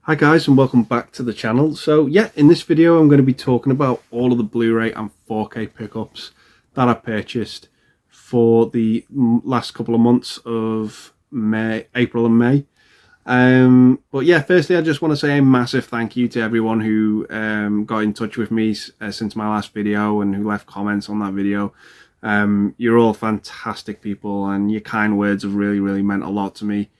Hi guys, and welcome back to the channel. So yeah, in this video I'm going to be talking about all of the Blu-ray and 4K pickups that I purchased for the last couple of months of April and May. But yeah, firstly I just want to say a massive thank you to everyone who got in touch with me since my last video and who left comments on that video. You're all fantastic people, and your kind words have really meant a lot to me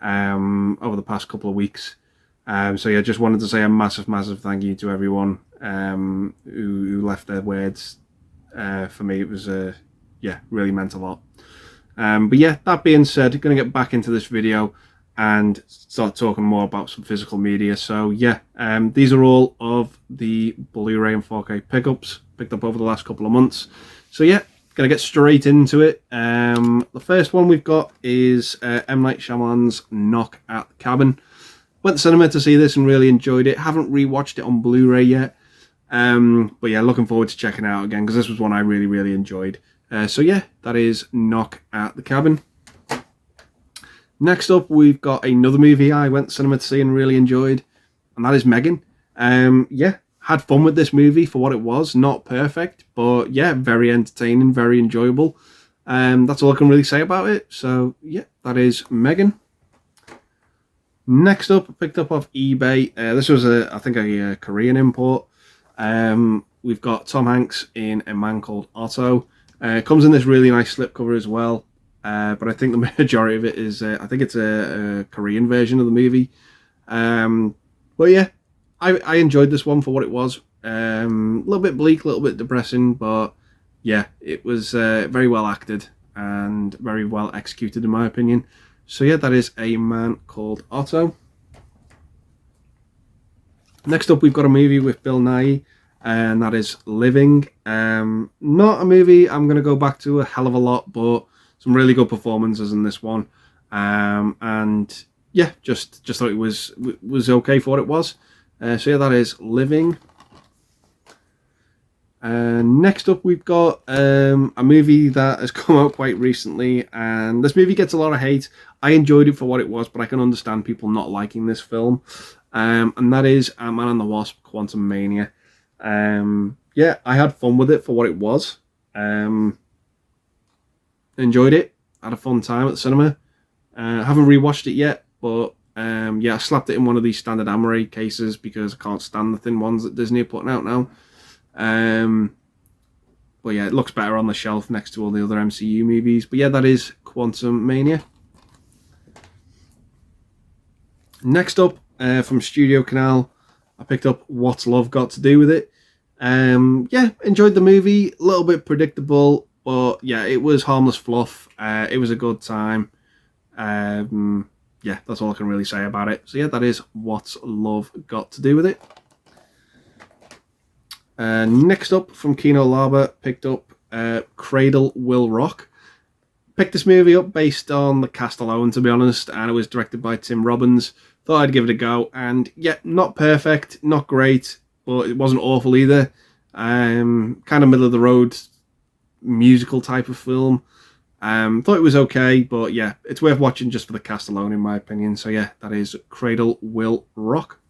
over the past couple of weeks. So yeah, just wanted to say a massive thank you to everyone who left their words for me. It was yeah, really meant a lot. But yeah, that being said, going to get back into this video and start talking more about some physical media. So yeah, these are all of the Blu-ray and 4K pickups picked up over the last couple of months. So yeah, going to get straight into it. The first one we've got is M. Night Shyamalan's Knock at the Cabin. Went to cinema to see this and really enjoyed it. Haven't rewatched it on Blu-ray yet. But yeah, looking forward to checking it out again because this was one I really enjoyed. So yeah, that is Knock at the Cabin. Next up, we've got another movie I went to cinema to see and really enjoyed, and that is Megan. Yeah, had fun with this movie for what it was. Not perfect, but yeah, very entertaining, very enjoyable. That's all I can really say about it. So yeah, that is Megan. Next up, picked up off eBay. This was I think a Korean import. We've got Tom Hanks in A Man Called Otto. Comes in this really nice slipcover as well. But I think the majority of it is, I think it's a Korean version of the movie. But yeah, I enjoyed this one for what it was. A little bit bleak, a little bit depressing, but yeah, it was very well acted and very well executed in my opinion. So yeah, that is A Man Called Otto. Next up, we've got a movie with Bill Nighy, and that is Living. Not a movie I'm going to go back to a hell of a lot, but some really good performances in this one. And yeah, just thought it was okay for what it was. So yeah, that is Living. Next up, we've got a movie that has come out quite recently, and this movie gets a lot of hate. I enjoyed it for what it was, but I can understand people not liking this film, and that is Ant-Man and the Wasp: Quantumania. Yeah, I had fun with it for what it was. Enjoyed it, had a fun time at the cinema. Haven't rewatched it yet, but yeah, I slapped it in one of these standard Amaray cases because I can't stand the thin ones that Disney are putting out now. But yeah, it looks better on the shelf next to all the other MCU movies. But yeah, that is Quantumania. Next up, from Studio Canal, I picked up What's Love Got to Do with It. Yeah, enjoyed the movie. A little bit predictable, but yeah, it was harmless fluff. It was a good time. Yeah, that's all I can really say about it. So yeah, that is What's Love Got to Do with It. Next up, from Kino Lorber, picked up Cradle Will Rock. Picked this movie up based on the cast alone, to be honest, and it was directed by Tim Robbins. Thought I'd give it a go, and yeah, not perfect, not great, but it wasn't awful either. Kind of middle of the road musical type of film. Thought it was okay, but yeah, it's worth watching just for the cast alone in my opinion. So yeah, that is Cradle Will Rock.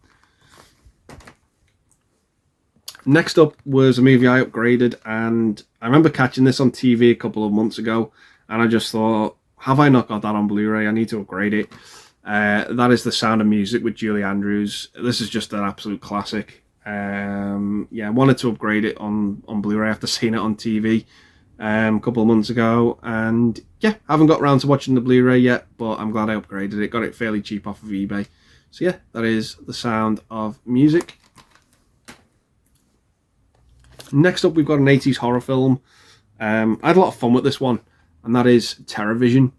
Next up was a movie I upgraded, and I remember catching this on TV a couple of months ago, and I just thought, have I not got that on Blu-ray? I need to upgrade it. That is The Sound of Music with Julie Andrews. This is just an absolute classic. Yeah, I wanted to upgrade it on Blu-ray after seeing it on TV a couple of months ago, and yeah, haven't got around to watching the Blu-ray yet, but I'm glad I upgraded it. Got it fairly cheap off of eBay. So yeah, that is The Sound of Music. Next up, we've got an 80s horror film. I had a lot of fun with this one, and that is Terrorvision.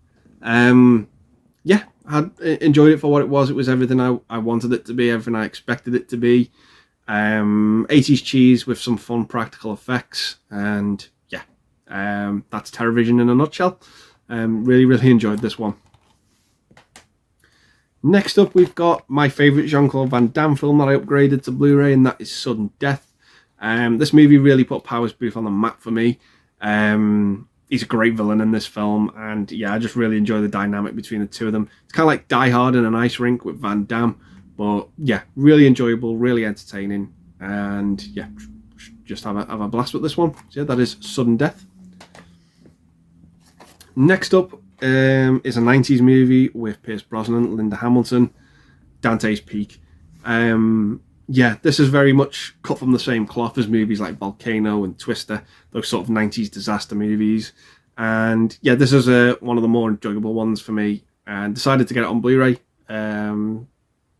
Yeah, I enjoyed it for what it was. It was everything I wanted it to be, everything I expected it to be. 80s cheese with some fun practical effects, and yeah, that's Terrorvision in a nutshell. Really enjoyed this one. Next up, we've got my favourite Jean-Claude Van Damme film that I upgraded to Blu-ray, and that is Sudden Death. This movie really put Powers Booth on the map for me. He's a great villain in this film, and yeah, I just really enjoy the dynamic between the two of them. It's kind of like Die Hard in an ice rink with Van Damme, But yeah, really enjoyable, really entertaining, and yeah, just have a blast with this one. So yeah, that is Sudden Death. Next up is a 90s movie with Pierce Brosnan, Linda Hamilton, Dante's Peak. Yeah, this is very much cut from the same cloth as movies like Volcano and Twister, those sort of 90s disaster movies. And yeah, this is one of the more enjoyable ones for me, and decided to get it on Blu-ray.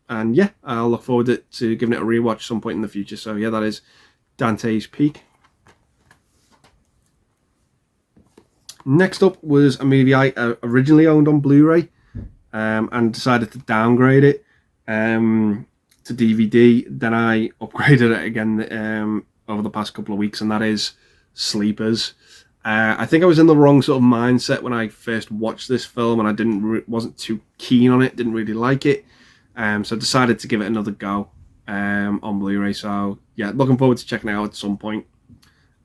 And yeah, I'll look forward to giving it a rewatch some point in the future. So yeah, that is Dante's Peak. Next up was a movie I originally owned on Blu-ray, and decided to downgrade it to DVD. Then I upgraded it again over the past couple of weeks, and that is Sleepers. I think I was in the wrong sort of mindset when I first watched this film, and I wasn't too keen on it, didn't really like it. So I decided to give it another go on Blu-ray. So yeah, looking forward to checking it out at some point.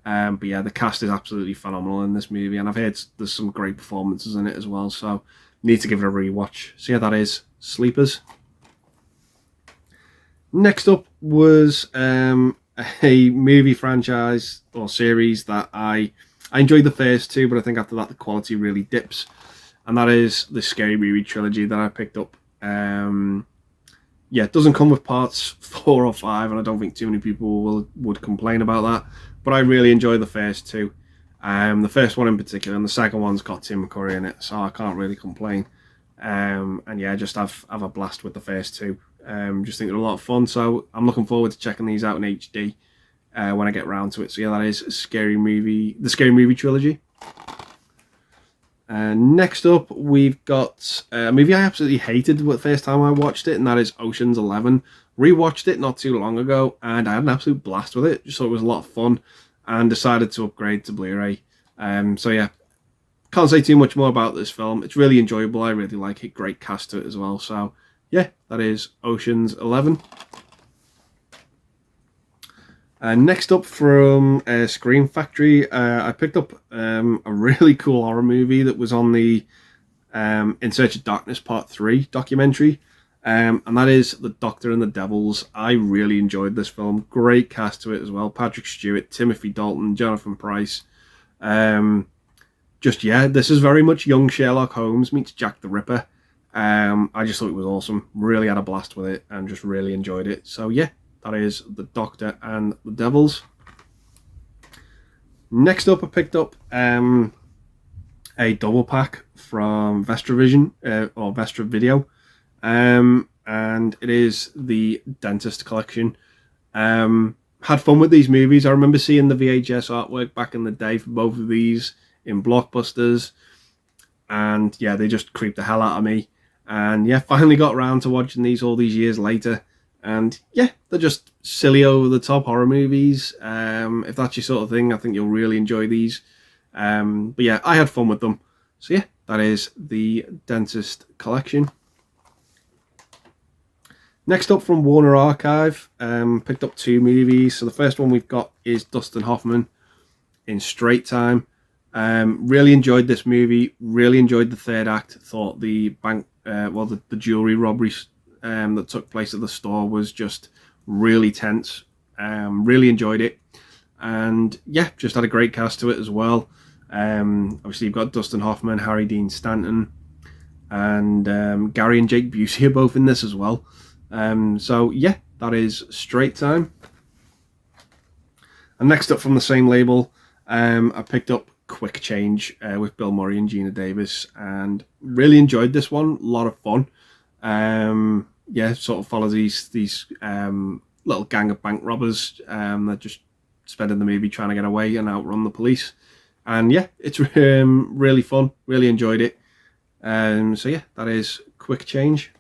But yeah, the cast is absolutely phenomenal in this movie, and I've heard there's some great performances in it as well, so need to give it a rewatch. So yeah, that is Sleepers. Next up was a movie franchise or series that I enjoyed the first two, but I think after that the quality really dips, and that is the Scary Movie trilogy that I picked up. Yeah, it doesn't come with parts 4 or 5, and I don't think too many people would complain about that. But I really enjoy the first two. The first one in particular, and the second one's got Tim Curry in it, so I can't really complain. And yeah, just have a blast with the first two. Just think they're a lot of fun, so I'm looking forward to checking these out in HD when I get round to it. So yeah, that is the Scary Movie trilogy. Next up, we've got a movie I absolutely hated the first time I watched it, and that is Ocean's 11. Rewatched it not too long ago, and I had an absolute blast with it. Just thought it was a lot of fun, and decided to upgrade to Blu-ray. So yeah, can't say too much more about this film. It's really enjoyable. I really like it. Great cast to it as well. So yeah, that is Ocean's 11. Next up from Scream Factory, I picked up a really cool horror movie that was on the In Search of Darkness Part 3 documentary, and that is The Doctor and the Devils. I really enjoyed this film. Great cast to it as well. Patrick Stewart, Timothy Dalton, Jonathan Pryce. Just yeah, this is very much young Sherlock Holmes meets Jack the Ripper. I just thought it was awesome. Really had a blast with it and just really enjoyed it. So yeah, that is The Doctor and the Devils. Next up, I picked up a double pack from Vestravision or Vestra Video, and it is the Dentist Collection. Had fun with these movies. I remember seeing the VHS artwork back in the day for both of these in Blockbusters, and yeah, they just creeped the hell out of me. And yeah, finally got around to watching these all these years later. And yeah, they're just silly over-the-top horror movies. If that's your sort of thing, I think you'll really enjoy these. But yeah, I had fun with them. So yeah, that is the Dentist Collection. Next up from Warner Archive, picked up 2 movies. So the first one we've got is Dustin Hoffman in Straight Time. Really enjoyed this movie. Really enjoyed the third act. Thought the the jewelry robbery that took place at the store was just really tense. Really enjoyed it, and yeah, just had a great cast to it as well. Obviously you've got Dustin Hoffman, Harry Dean Stanton, and Gary and Jake Busey are both in this as well. So yeah, that is Straight Time. And next up from the same label, I picked up Quick Change with Bill Murray and Gina Davis, and really enjoyed this one. A lot of fun. Yeah, sort of follows these little gang of bank robbers that just spending the movie trying to get away and outrun the police. And yeah, it's really fun. Really enjoyed it. So yeah, that is Quick Change.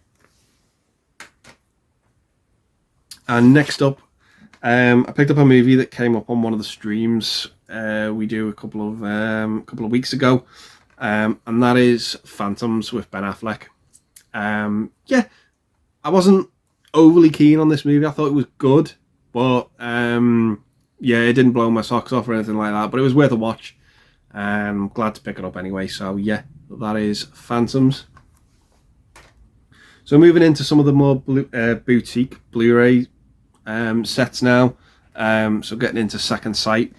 And next up, I picked up a movie that came up on one of the streams we do a couple of weeks ago, and that is Phantoms with Ben Affleck. Yeah, I wasn't overly keen on this movie. I thought it was good, but yeah, it didn't blow my socks off or anything like that. But it was worth a watch. I'm glad to pick it up anyway. So yeah, that is Phantoms. So moving into some of the more boutique Blu-ray sets now. So getting into Second Sight.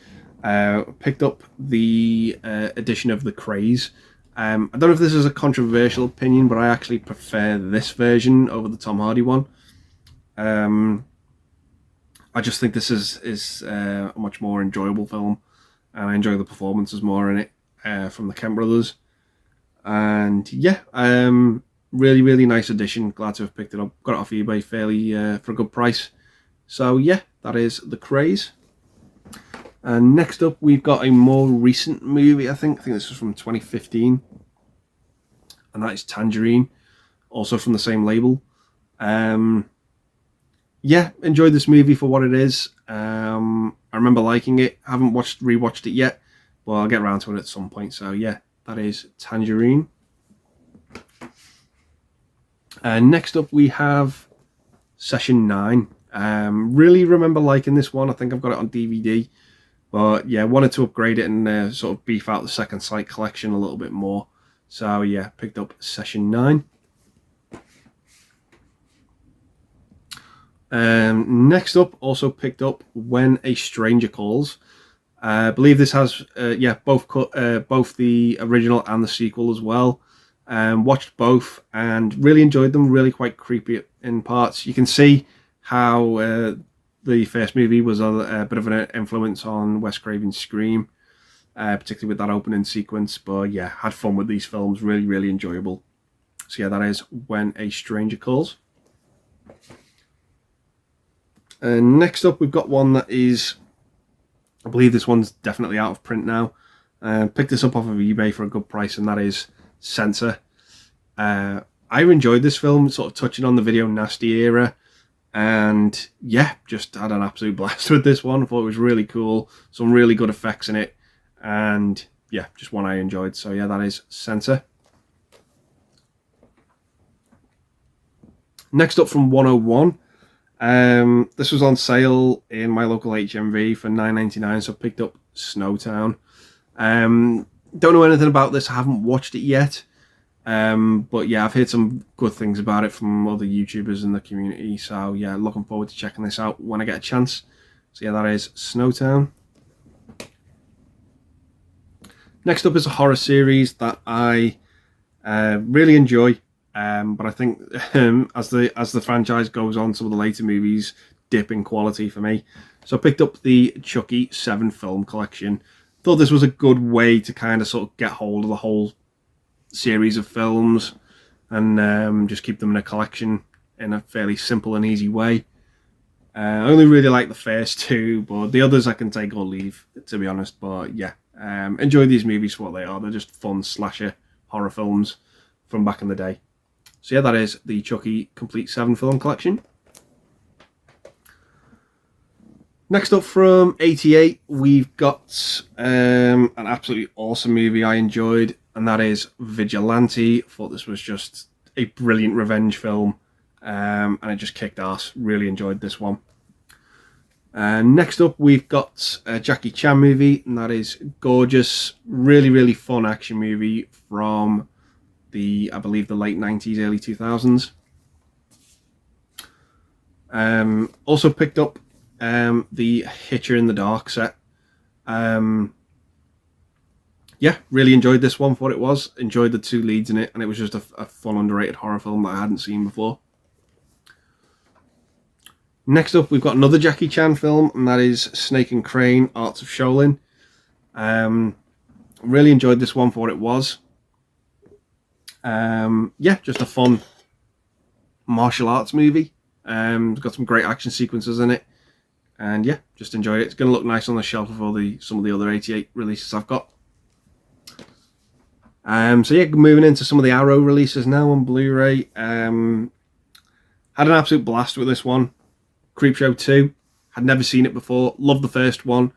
Picked up the edition of The Craze. I don't know if this is a controversial opinion, but I actually prefer this version over the Tom Hardy one. I just think this is a much more enjoyable film, and I enjoy the performances more in it from the Kemp brothers. And yeah, really, really nice edition. Glad to have picked it up. Got it off eBay fairly for a good price. So yeah, that is The Craze. And next up, we've got a more recent movie, I think this was from 2015. And that is Tangerine, also from the same label. Yeah, enjoyed this movie for what it is. I remember liking it. Haven't rewatched it yet, but I'll get around to it at some point. So yeah, that is Tangerine. And next up, we have Session 9. Really remember liking this one. I think I've got it on DVD. But yeah, wanted to upgrade it and sort of beef out the Second Sight collection a little bit more. So yeah, picked up Session 9. Next up, also picked up When a Stranger Calls. I believe this has both the original and the sequel as well. Watched both and really enjoyed them. Really quite creepy in parts. You can see how the first movie was a bit of an influence on Wes Craven's Scream, particularly with that opening sequence. But yeah, had fun with these films. Really, really enjoyable. So yeah, that is When a Stranger Calls. And next up, we've got one that is, I believe this one's definitely out of print now. Picked this up off of eBay for a good price, and that is Censor. I enjoyed this film, sort of touching on the video nasty era. And yeah, just had an absolute blast with this one. I thought it was really cool. Some really good effects in it. And yeah, just one I enjoyed. So yeah, that is Censor. Next up from 101. This was on sale in my local HMV for $9.99, so I picked up Snowtown. Don't know anything about this. I haven't watched it yet. But yeah, I've heard some good things about it from other YouTubers in the community. So yeah, looking forward to checking this out when I get a chance. So yeah, that is Snowtown. Next up is a horror series that I really enjoy. But I think as the franchise goes on, some of the later movies dip in quality for me. So I picked up the Chucky 7 film collection. Thought this was a good way to kind of sort of get hold of the whole series of films and just keep them in a collection in a fairly simple and easy way. I only really like the first two, but the others I can take or leave, to be honest. But yeah, enjoy these movies for what they are. They're just fun slasher horror films from back in the day. So yeah, that is the Chucky Complete 7 film collection. Next up from 88, we've got an absolutely awesome movie I enjoyed, and that is Vigilante. Thought this was just a brilliant revenge film, and it just kicked ass. Really enjoyed this one. Next up, we've got a Jackie Chan movie, and that is Gorgeous. Really, really fun action movie from I believe the late 90s, early 2000s. Also picked up the Hitcher in the Dark set. Yeah, really enjoyed this one for what it was. Enjoyed the two leads in it, and it was just a fun, underrated horror film that I hadn't seen before. Next up, we've got another Jackie Chan film, and that is Snake and Crane, Arts of Shaolin. Really enjoyed this one for what it was. Yeah, just a fun martial arts movie. Got some great action sequences in it. And yeah, just enjoyed it. It's going to look nice on the shelf of some of the other 88 releases I've got. So yeah, moving into some of the Arrow releases now on Blu-ray. Had an absolute blast with this one. Creepshow 2. Had never seen it before. Loved the first one.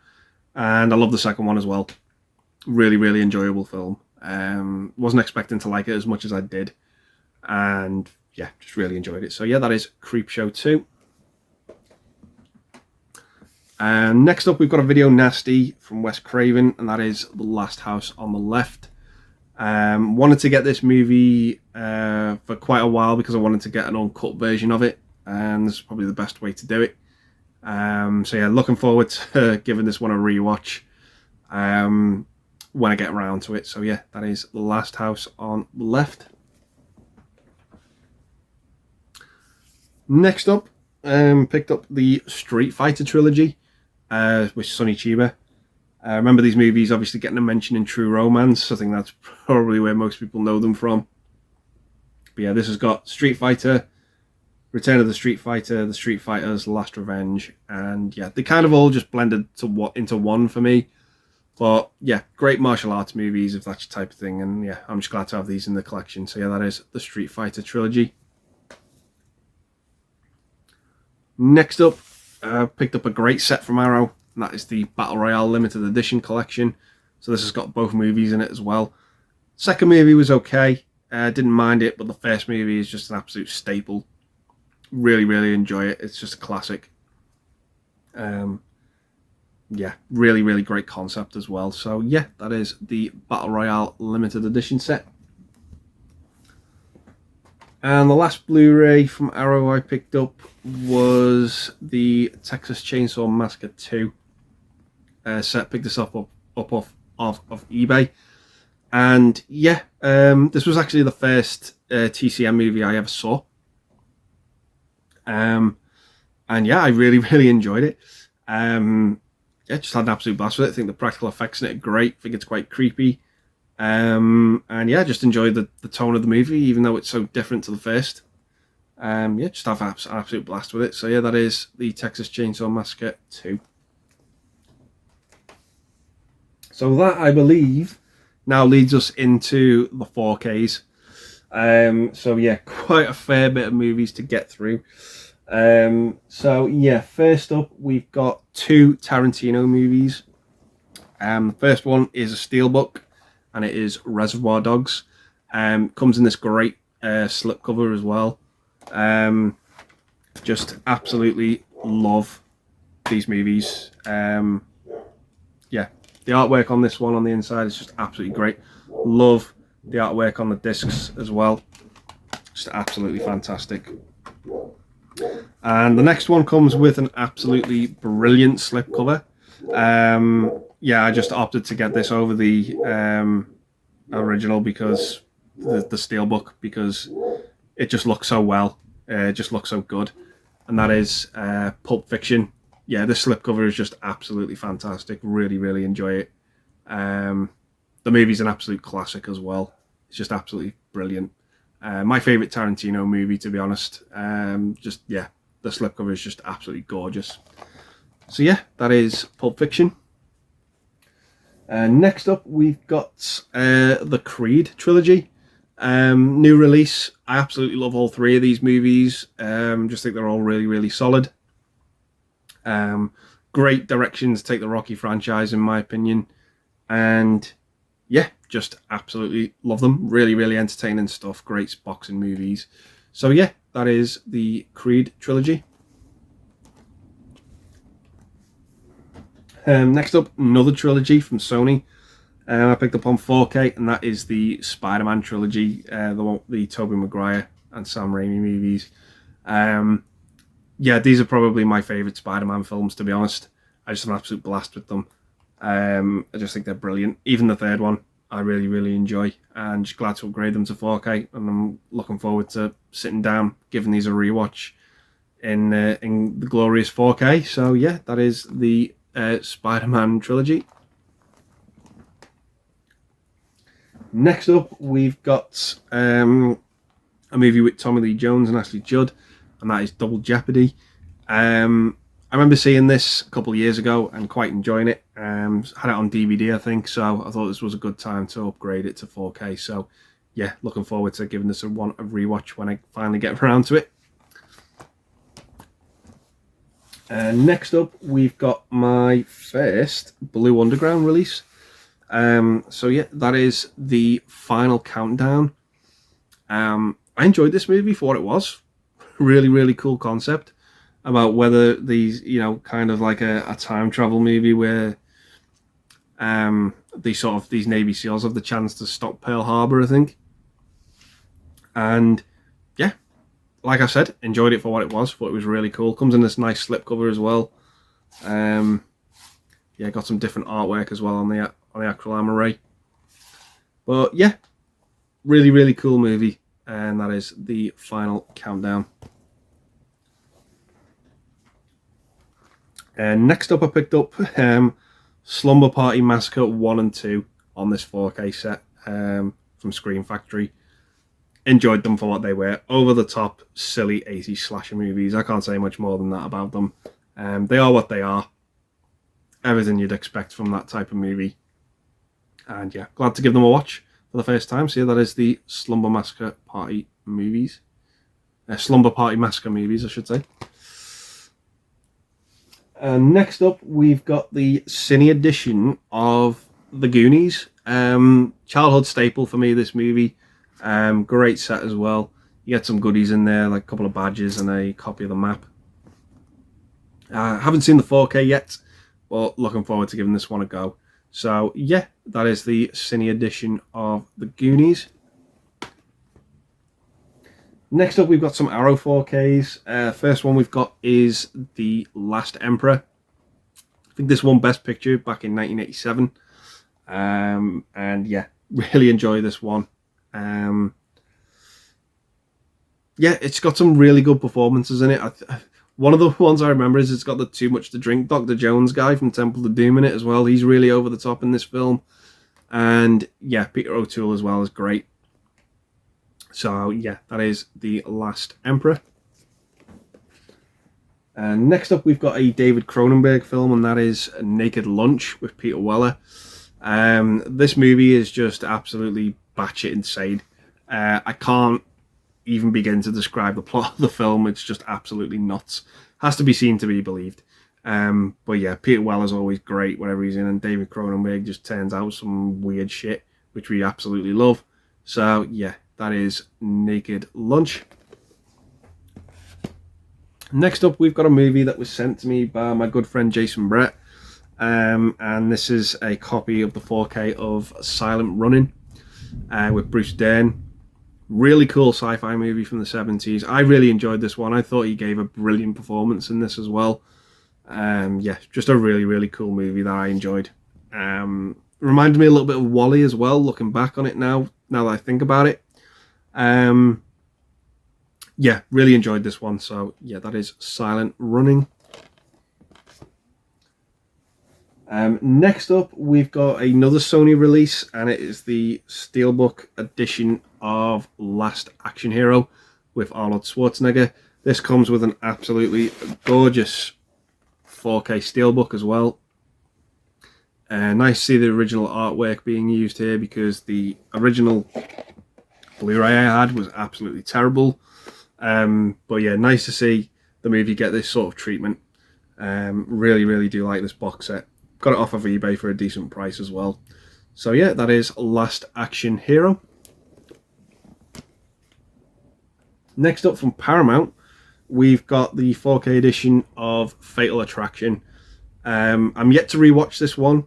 And I love the second one as well. Really, really enjoyable film. Wasn't expecting to like it as much as I did. And yeah, just really enjoyed it. So yeah, that is Creepshow 2. Next up, we've got a video nasty from Wes Craven, and that is The Last House on the Left. Wanted to get this movie for quite a while because I wanted to get an uncut version of it, and this is probably the best way to do it. So yeah, looking forward to giving this one a rewatch when I get around to it. So yeah, that is The Last House on the Left. Next up, picked up the Street Fighter trilogy with Sonny Chiba. I remember these movies obviously getting a mention in True Romance. I think that's probably where most people know them from. But yeah, this has got Street Fighter, Return of the Street Fighter, The Street Fighters, Last Revenge, and yeah, they kind of all just blended into one for me. But yeah, great martial arts movies if that's your type of thing, and yeah, I'm just glad to have these in the collection. So yeah, that is the Street Fighter trilogy. Next up, picked up a great set from Arrow, and that is the Battle Royale Limited Edition collection. So this has got both movies in it as well. Second movie was okay, didn't mind it, but the first movie is just an absolute staple. Really, really enjoy it. It's just a classic. Yeah, really, really great concept as well. So yeah, that is the Battle Royale Limited Edition set. And the last Blu-ray from Arrow I picked up was the Texas Chainsaw Massacre 2 set. Picked this up off eBay. And yeah, this was actually the first TCM movie I ever saw. And yeah, I really, really enjoyed it. Yeah, just had an absolute blast with it. I think the practical effects in it are great. I think it's quite creepy. And yeah, just enjoyed the tone of the movie, even though it's so different to the first. Yeah, just have an absolute blast with it. So yeah, that is the Texas Chainsaw Massacre 2. So that, I believe, now leads us into the 4Ks. So yeah, quite a fair bit of movies to get through. So yeah, first up, we've got 2 Tarantino movies. The first one is a steelbook, and it is Reservoir Dogs. Comes in this great slipcover as well. Just absolutely love these movies. Yeah, the artwork on this one on the inside is just absolutely great. Love the artwork on the discs as well. Just absolutely fantastic. And the next one comes with an absolutely brilliant slipcover. Yeah, I just opted to get this over the original because the steelbook, because it just looks so well. It just looks so good. And that is Pulp Fiction. Yeah, this slipcover is just absolutely fantastic. Really, really enjoy it. The movie's an absolute classic as well. It's just absolutely brilliant. My favourite Tarantino movie, to be honest. Just, yeah, the slipcover is just absolutely gorgeous. So yeah, that is Pulp Fiction. Next up, we've got the Creed trilogy. New release. I absolutely love all 3 of these movies. Just think they're all really, really solid. Great directions to take the Rocky franchise, in my opinion. And yeah, just absolutely love them. Really, really entertaining stuff. Great boxing movies. So yeah, that is the Creed trilogy. Next up, another trilogy from Sony. I picked up on 4K, and that is the Spider-Man trilogy, the Tobey Maguire and Sam Raimi movies. Yeah, these are probably my favourite Spider-Man films, to be honest. I just have an absolute blast with them. I just think they're brilliant. Even the third one, I really, really enjoy, and just glad to upgrade them to 4K. And I'm looking forward to sitting down, giving these a rewatch in the glorious 4K. So yeah, that is the Spider-Man trilogy. Next up, we've got a movie with Tommy Lee Jones and Ashley Judd, and that is Double Jeopardy. I remember seeing this a couple of years ago and quite enjoying it. Had it on DVD, I think, so I thought this was a good time to upgrade it to 4K. So yeah, looking forward to giving this a rewatch when I finally get around to it. Next up, we've got my first Blue Underground release. So yeah, that is The Final Countdown. I enjoyed this movie for what it was. Really, really cool concept about whether these, kind of like a time travel movie where these Navy SEALs have the chance to stop Pearl Harbor, I think. And yeah, like I said, enjoyed it for what it was. Thought it was really cool. Comes in this nice slipcover as well. Yeah, got some different artwork as well on the acryl array. But yeah, really, really cool movie. And that is the final countdown. And next up, I picked up Slumber Party Massacre 1 and 2 on this 4K set from Scream Factory. Enjoyed them for what they were. Over the top, silly 80s slasher movies. I can't say much more than that about them. They are what they are. Everything you'd expect from that type of movie. And yeah, glad to give them a watch for the first time. So yeah, that is the Slumber Party movies. Slumber Party Massacre movies, I should say. And next up, we've got the cine edition of The Goonies. Childhood staple for me, this movie. Great set as well. You get some goodies in there, like a couple of badges and a copy of the map. Haven't seen the 4K yet, but looking forward to giving this one a go. So yeah, that is the cine edition of The Goonies. Next up, we've got some Arrow 4Ks. First one we've got is The Last Emperor. I think this won Best Picture back in 1987. And yeah, really enjoy this one. Yeah, it's got some really good performances in it. One of the ones I remember is it's got the Too Much to Drink Dr. Jones guy from Temple of Doom in it as well. He's really over the top in this film. And yeah, Peter O'Toole as well is great. So yeah, that is The Last Emperor. And next up, we've got a David Cronenberg film, and that is Naked Lunch with Peter Weller. This movie is just absolutely batshit insane. I can't even begin to describe the plot of the film. It's just absolutely nuts. Has to be seen to be believed. But yeah, Peter Weller's always great whenever he's in, and David Cronenberg just turns out some weird shit, which we absolutely love. So yeah, that is Naked Lunch. Next up, we've got a movie that was sent to me by my good friend Jason Brett. And this is a copy of the 4K of Silent Running with Bruce Dern. Really cool sci-fi movie from the 70s. I really enjoyed this one. I thought he gave a brilliant performance in this as well. Yeah, just a really, really cool movie that I enjoyed. Reminded me a little bit of Wall-E as well, looking back on it now that I think about it. Yeah, really enjoyed this one. So yeah, that is Silent Running. Next up, we've got another Sony release, and it is the Steelbook edition of Last Action Hero with Arnold Schwarzenegger. This comes with an absolutely gorgeous 4K Steelbook as well. Nice to see the original artwork being used here, because the original Blu-ray I had was absolutely terrible. But yeah, nice to see the movie get this sort of treatment. Really, really do like this box set. Got it off of eBay for a decent price as well. So yeah, that is Last Action Hero. Next up from Paramount, we've got the 4K edition of Fatal Attraction. I'm yet to rewatch this one.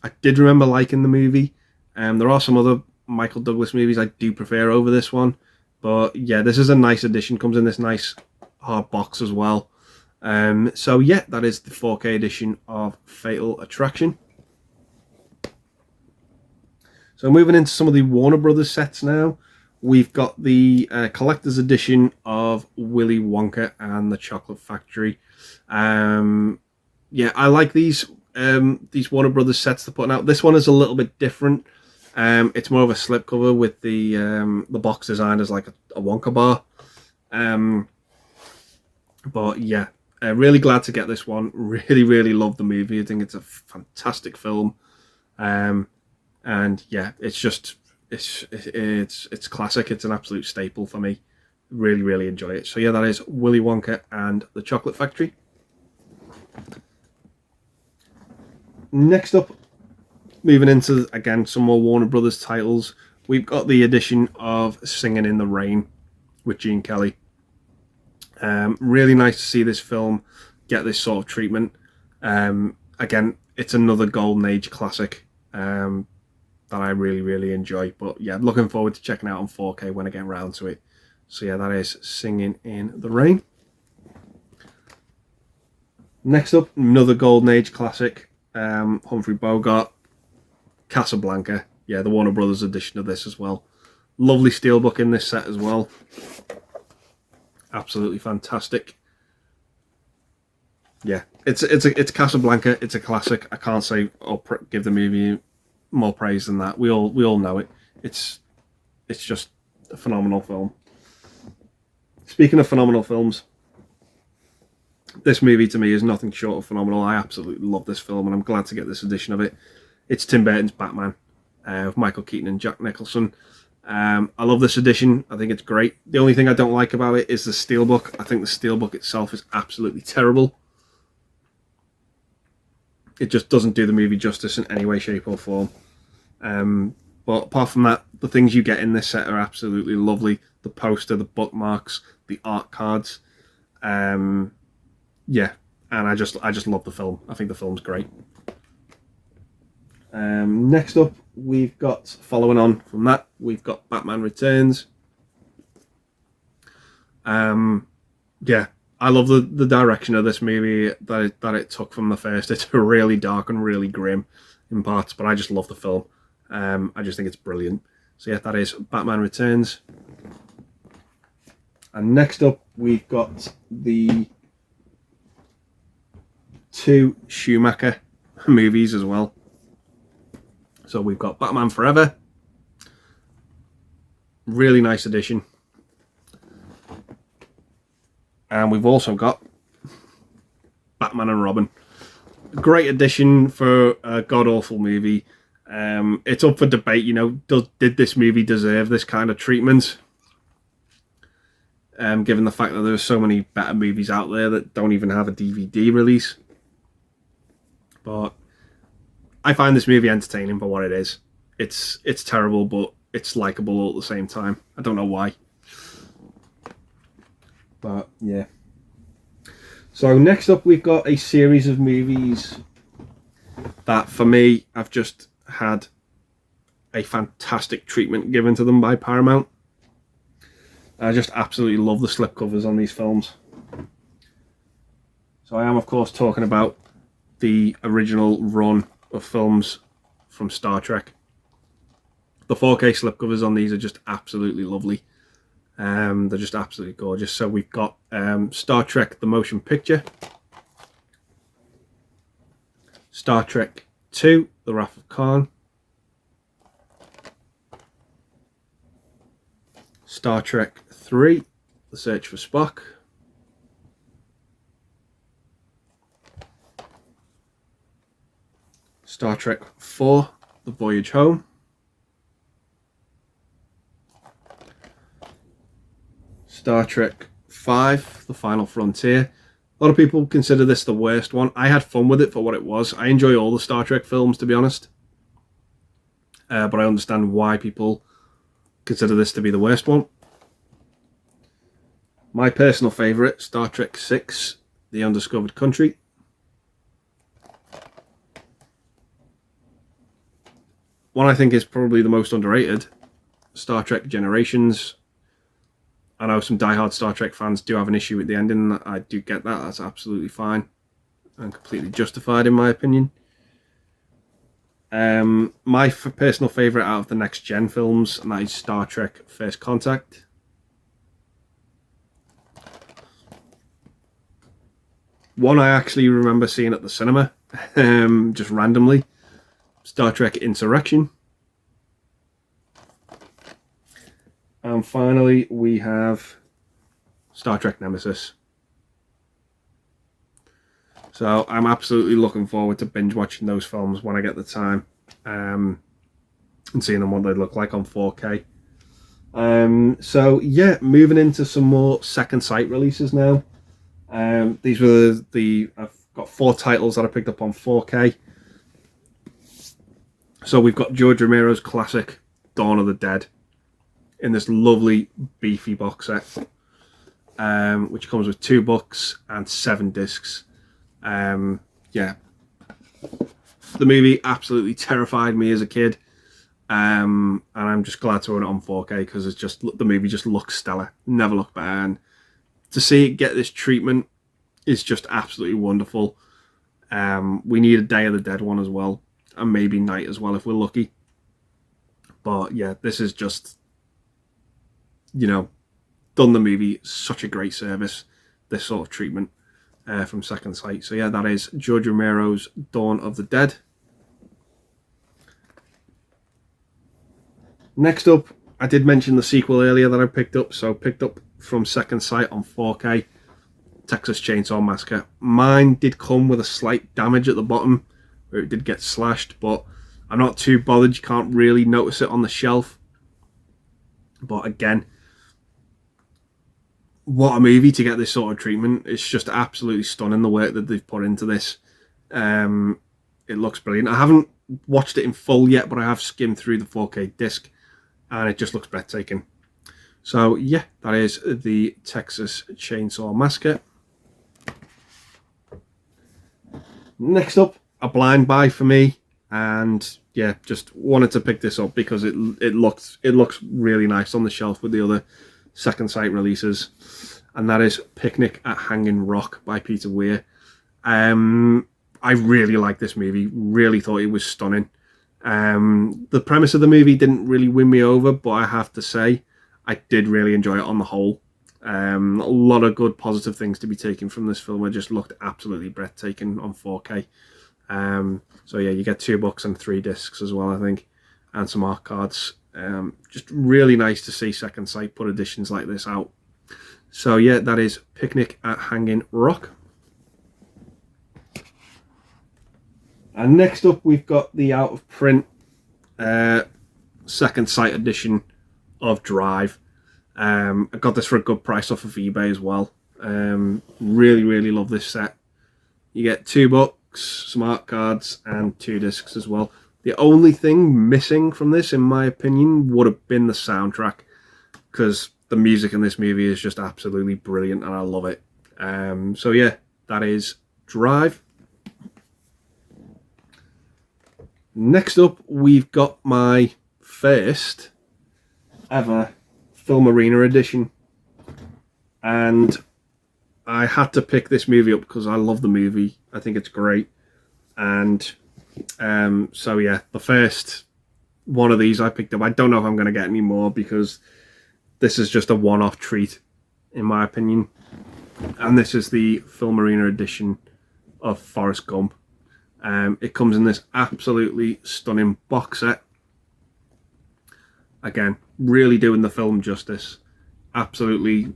I did remember liking the movie. There are some other Michael Douglas movies I do prefer over this one. But yeah, this is a nice edition. Comes in this nice hard box as well. So yeah, that is the 4K edition of Fatal Attraction. So moving into some of the Warner Brothers sets now. We've got the collector's edition of Willy Wonka and the Chocolate Factory. Yeah, I like these Warner Brothers sets they're putting out. This one is a little bit different. It's more of a slipcover with the box designed as like a Wonka bar. But yeah, really glad to get this one. Really, really love the movie. I think it's a fantastic film. And yeah, it's just it's classic. It's an absolute staple for me. Really, really enjoy it. So yeah, that is Willy Wonka and the Chocolate Factory. Next up, moving into, again, some more Warner Brothers titles, we've got the edition of Singing in the Rain with Gene Kelly. Really nice to see this film get this sort of treatment. Again, it's another golden age classic that I really enjoy. But yeah, looking forward to checking out on 4K when I get around to it. So yeah, that is Singing in the Rain. Next up, another golden age classic, Humphrey Bogart, Casablanca. Yeah, the Warner Brothers edition of this as well. Lovely steelbook in this set as well. Absolutely fantastic. Yeah, it's Casablanca. It's a classic. I can't say or give the movie more praise than that. We all know it. It's just a phenomenal film. Speaking of phenomenal films, this movie to me is nothing short of phenomenal. I absolutely love this film, and I'm glad to get this edition of it. It's Tim Burton's Batman with Michael Keaton and Jack Nicholson. I love this edition. I think it's great. The only thing I don't like about it is the steelbook. I think the steelbook itself is absolutely terrible. It just doesn't do the movie justice in any way, shape or form. But apart from that, the things you get in this set are absolutely lovely. The poster, the bookmarks, the art cards. Yeah, and I just love the film. I think the film's great. Next up, we've got, following on from that, we've got Batman Returns. Yeah, I love the direction of this movie that it took from the first. It's really dark and really grim in parts, but I just love the film. I just think it's brilliant. So yeah, that is Batman Returns. And next up, we've got the 2 Schumacher movies as well. So we've got Batman Forever. Really nice edition. And we've also got Batman and Robin. Great edition for a god-awful movie. It's up for debate, you know, did this movie deserve this kind of treatment? Given the fact that there's so many better movies out there that don't even have a DVD release. But I find this movie entertaining for what it is. It's terrible, but it's likable all at the same time. I don't know why. But yeah. So next up, we've got a series of movies that, for me, I've just had a fantastic treatment given to them by Paramount. I just absolutely love the slipcovers on these films. So I am, of course, talking about the original run of films from Star Trek. The 4K slipcovers on these are just absolutely lovely. They're just absolutely gorgeous. So we've got Star Trek The Motion Picture, Star Trek 2 The Wrath of Khan, Star Trek 3 The Search for Spock, Star Trek 4 The Voyage Home, Star Trek 5 The Final Frontier. A lot of people consider this the worst one. I had fun with it for what it was. I enjoy all the Star Trek films, to be honest. But I understand why people consider this to be the worst one. My personal favourite, Star Trek 6 The Undiscovered Country. One I think is probably the most underrated, Star Trek Generations. I know some diehard Star Trek fans do have an issue with the ending. I do get that. That's absolutely fine and completely justified in my opinion. My personal favourite out of the Next Gen films, and that is Star Trek First Contact. One I actually remember seeing at the cinema, just randomly, Star Trek Insurrection. And finally, we have Star Trek Nemesis. So I'm absolutely looking forward to binge watching those films when I get the time, and seeing them what they look like on 4K. So yeah, moving into some more second sight releases now. These were I've got 4 titles that I picked up on 4K. So we've got George Romero's classic Dawn of the Dead in this lovely beefy box set, which comes with 2 books and 7 discs. Yeah, The movie absolutely terrified me as a kid. And I'm just glad to own it on 4K because it's just, the movie just looks stellar. Never looked better. And to see it get this treatment is just absolutely wonderful. We need a Day of the Dead one as well, and maybe Night as well if we're lucky. But yeah, this is just, you know, done the movie such a great service, this sort of treatment from Second Sight. So yeah, that is George Romero's Dawn of the Dead. Next up, I did mention the sequel earlier that I picked up. So picked up from Second Sight on 4K, Texas Chainsaw Massacre. Mine did come with a slight damage at the bottom where it did get slashed, but I'm not too bothered. You can't really notice it on the shelf. But again, what a movie to get this sort of treatment. It's just absolutely stunning, the work that they've put into this. It looks brilliant. I haven't watched it in full yet, but I have skimmed through the 4K disc, and it just looks breathtaking. So yeah, that is the Texas Chainsaw Massacre. Next up, a blind buy for me, and yeah, just wanted to pick this up because it looks really nice on the shelf with the other Second Sight releases, and that is Picnic at Hanging Rock by Peter Weir. I really like this movie. Really thought it was stunning. The premise of the movie didn't really win me over, but I have to say I did really enjoy it on the whole. A lot of good positive things to be taken from this film. It just looked absolutely breathtaking on 4K. So yeah, you get $2 and 3 discs as well, I think, and some art cards. Just really nice to see Second Sight put editions like this out. So yeah, that is Picnic at Hanging Rock. And next up, we've got the out of print Second Sight edition of Drive. I got this for a good price off of eBay as well. Really love this set. You get $2, some art cards, and 2 discs as well. The only thing missing from this, in my opinion, would have been the soundtrack, because the music in this movie is just absolutely brilliant and I love it. So yeah, that is Drive. Next up, we've got my first ever Film Arena edition, and I had to pick this movie up because I love the movie. I think it's great, and so yeah, the first one of these I picked up. I don't know if I'm going to get any more because this is just a one-off treat, in my opinion. And this is the Film Arena edition of Forrest Gump. It comes in this absolutely stunning box set. Again, really doing the film justice. Absolutely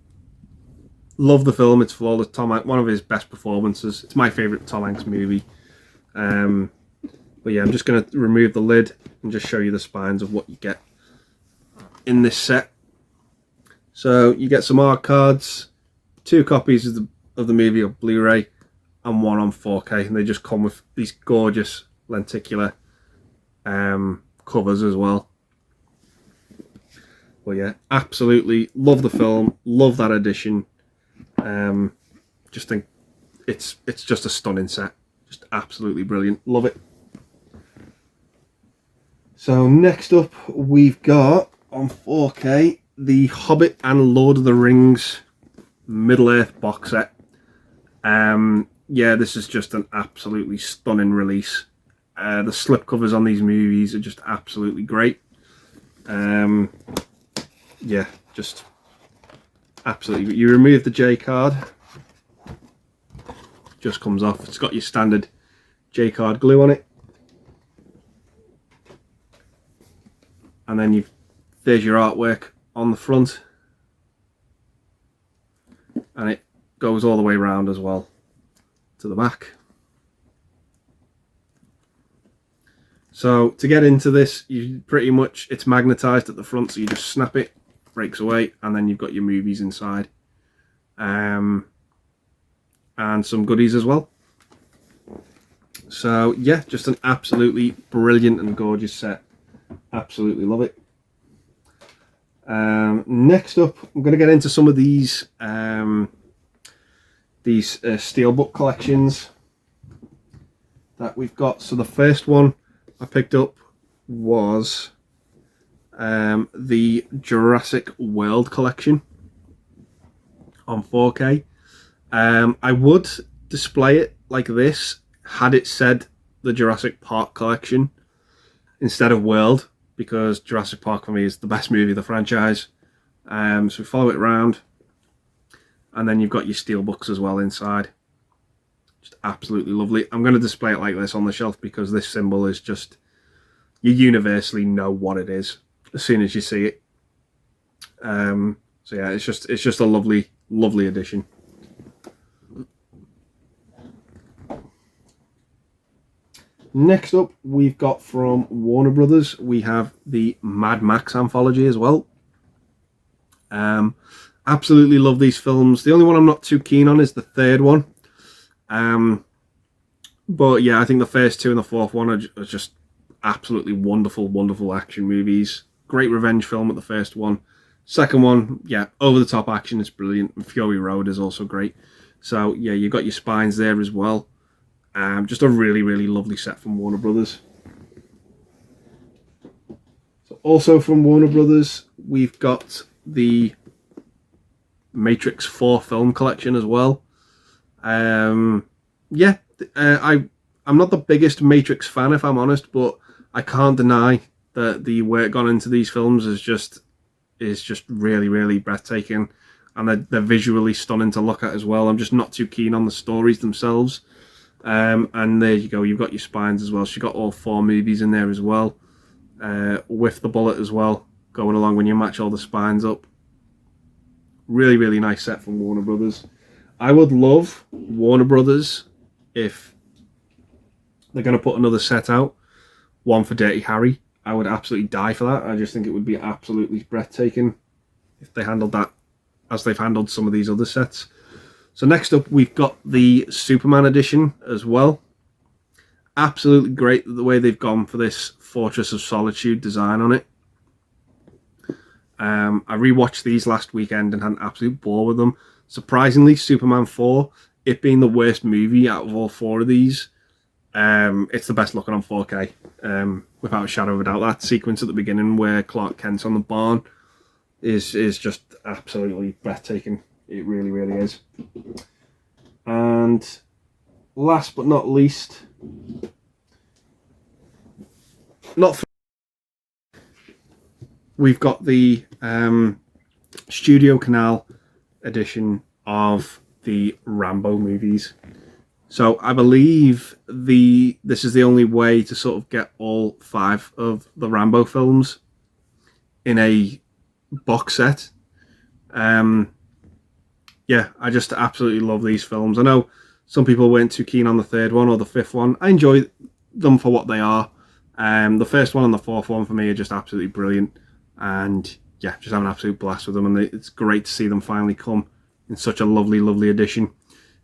love the film. It's flawless. Tom Hanks, one of his best performances. It's my favourite Tom Hanks movie. But yeah, I'm just going to remove the lid and just show you the spines of what you get in this set. So you get some art cards, 2 copies of the movie on Blu-ray, and 1 on 4K, and they just come with these gorgeous lenticular covers as well. Well, yeah, absolutely love the film, love that edition. Just think it's just a stunning set, just absolutely brilliant, love it. So next up, we've got on 4K the Hobbit and Lord of the Rings Middle-earth box set. Yeah, this is just an absolutely stunning release. The slipcovers on these movies are just absolutely great. Yeah, just absolutely. You remove the J card, just comes off. It's got your standard J card glue on it, and then there's your artwork on the front, and it goes all the way around as well to the back. So to get into this, you pretty much, it's magnetized at the front, so you just snap it, breaks away, and then you've got your movies inside, and some goodies as well. So yeah, just an absolutely brilliant and gorgeous set. Absolutely love it. Next up, I'm going to get into some of these steelbook collections. that we've got. So the first one I picked up was the Jurassic World collection on 4K. I would display it like this had it said the Jurassic Park collection instead of World, because Jurassic Park for me is the best movie of the franchise. So we follow it around, and then you've got your steelbooks as well inside. Just absolutely lovely. I'm going to display it like this on the shelf because this symbol is just, you universally know what it is as soon as you see it. So yeah, it's just a lovely addition. Next up, we've got from Warner Brothers, we have the Mad Max anthology as well. Absolutely love these films. The only one I'm not too keen on is the third one. But yeah, I think the first two and the fourth one are just absolutely wonderful action movies. Great revenge film with the first one. Second one, yeah, over the top action is brilliant. And Fury Road is also great. So yeah, you've got your spines there as well. Just a really lovely set from Warner Brothers. So also from Warner Brothers, we've got the Matrix 4 film collection as well. Yeah, I'm not the biggest Matrix fan, if I'm honest, but I can't deny that the work gone into these films is just really breathtaking, and they're visually stunning to look at as well. I'm just not too keen on the stories themselves. And there you go, you've got your spines as well. So you've got all 4 movies in there as well, with the bullet as well going along when you match all the spines up. Really nice set from Warner Brothers. I would love Warner Brothers if they're going to put another set out, one for Dirty Harry. I would absolutely die for that. I just think it would be absolutely breathtaking if they handled that as they've handled some of these other sets. So next up, we've got the Superman edition as well. Absolutely great the way they've gone for this Fortress of Solitude design on it. I rewatched these last weekend and had an absolute ball with them. Surprisingly, Superman 4, it being the worst movie out of all 4 of these, it's the best looking on 4K, without a shadow of a doubt. That sequence at the beginning where Clark Kent's on the barn is just absolutely breathtaking. It really is. And last but not least, we've got the Studio Canal edition of the Rambo movies. So I believe this is the only way to sort of get all 5 of the Rambo films in a box set. Yeah, I just absolutely love these films. I know some people weren't too keen on the third one or the fifth one. I enjoy them for what they are. The first one and the fourth one for me are just absolutely brilliant. And yeah, just have an absolute blast with them. And it's great to see them finally come in such a lovely edition.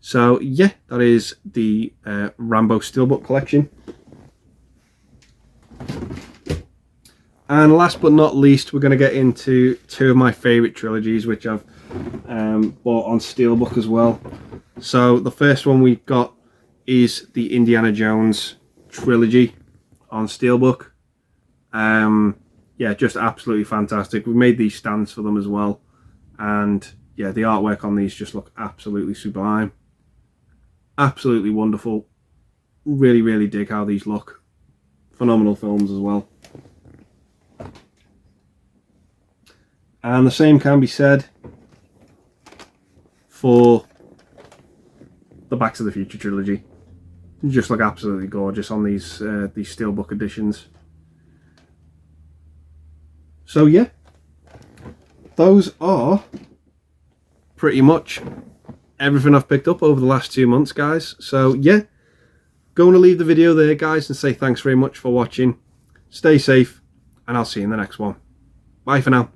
So yeah, that is the Rambo Steelbook collection. And last but not least, we're going to get into 2 of my favourite trilogies, which I've bought on Steelbook as well. So the first one we've got is the Indiana Jones trilogy on Steelbook. Yeah, just absolutely fantastic. We've made these stands for them as well. And yeah, the artwork on these just look absolutely sublime. Absolutely wonderful. Really dig how these look. Phenomenal films as well. And the same can be said for the Back to the Future trilogy. They just look absolutely gorgeous on these Steelbook editions. So yeah, those are pretty much everything I've picked up over the last 2 months, guys. So yeah, going to leave the video there, guys, and say thanks very much for watching. Stay safe, and I'll see you in the next one. Bye for now.